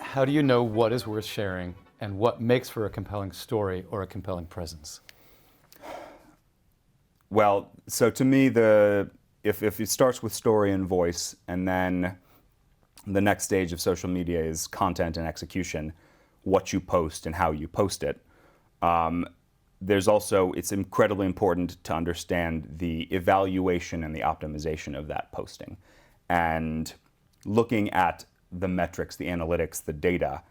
how do you know what is worth sharing and what makes for a compelling story or a compelling presence? Well, so to me, if it starts with story and voice, and then the next stage of social media is content and execution, what you post and how you post it. It's incredibly important to understand the evaluation and the optimization of that posting. And looking at the metrics, the analytics, the data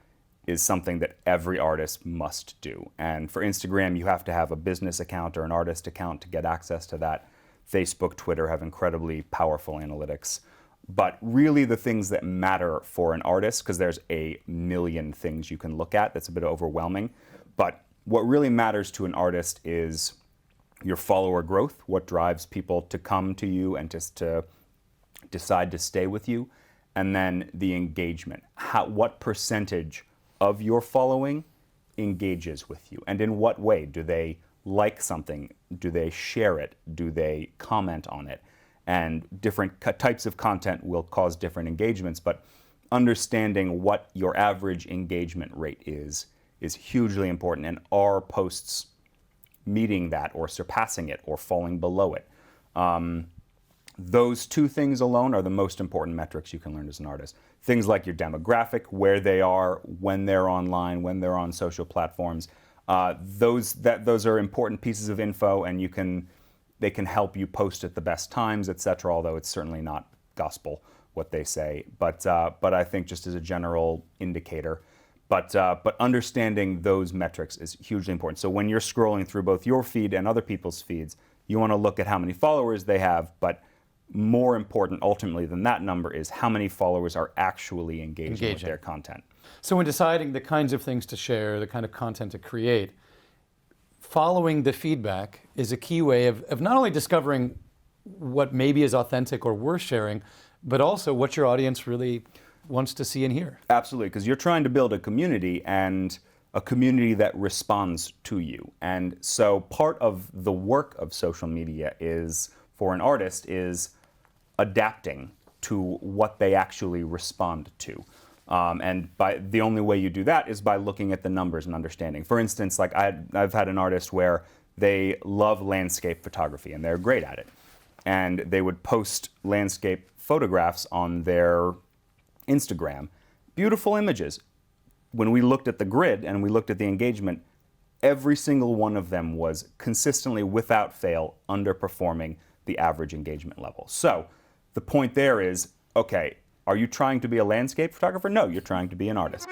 is something that every artist must do. And for Instagram, you have to have a business account or an artist account to get access to that. Facebook, Twitter have incredibly powerful analytics. But really the things that matter for an artist, because there's a million things you can look at, that's a bit overwhelming. But what really matters to an artist is your follower growth, what drives people to come to you and just to decide to stay with you, and then the engagement. What percentage of your following engages with you, and in what way? Do they like something? Do they share it? Do they comment on it? And different types of content will cause different engagements, but understanding what your average engagement rate is hugely important, and are posts meeting that or surpassing it or falling below it? Those two things alone are the most important metrics you can learn as an artist. Things like your demographic, where they are, when they're online, when they're on social platforms. Those are important pieces of info, and they can help you post at the best times, etc. Although it's certainly not gospel what they say. But I think just as a general indicator. But understanding those metrics is hugely important. So when you're scrolling through both your feed and other people's feeds, you want to look at how many followers they have, but more important ultimately than that number is how many followers are actually engaging with their content. So when deciding the kinds of things to share, the kind of content to create, following the feedback is a key way of not only discovering what maybe is authentic or worth sharing, but also what your audience really wants to see and hear. Absolutely, because you're trying to build a community, and a community that responds to you. And so part of the work of social media is, for an artist, is adapting to what they actually respond to. And the only way you do that is by looking at the numbers and understanding. For instance, like I've had an artist where they love landscape photography and they're great at it. And they would post landscape photographs on their Instagram. Beautiful images. When we looked at the grid and we looked at the engagement, every single one of them was consistently, without fail, underperforming the average engagement level. So the point there is, okay, are you trying to be a landscape photographer? No, you're trying to be an artist.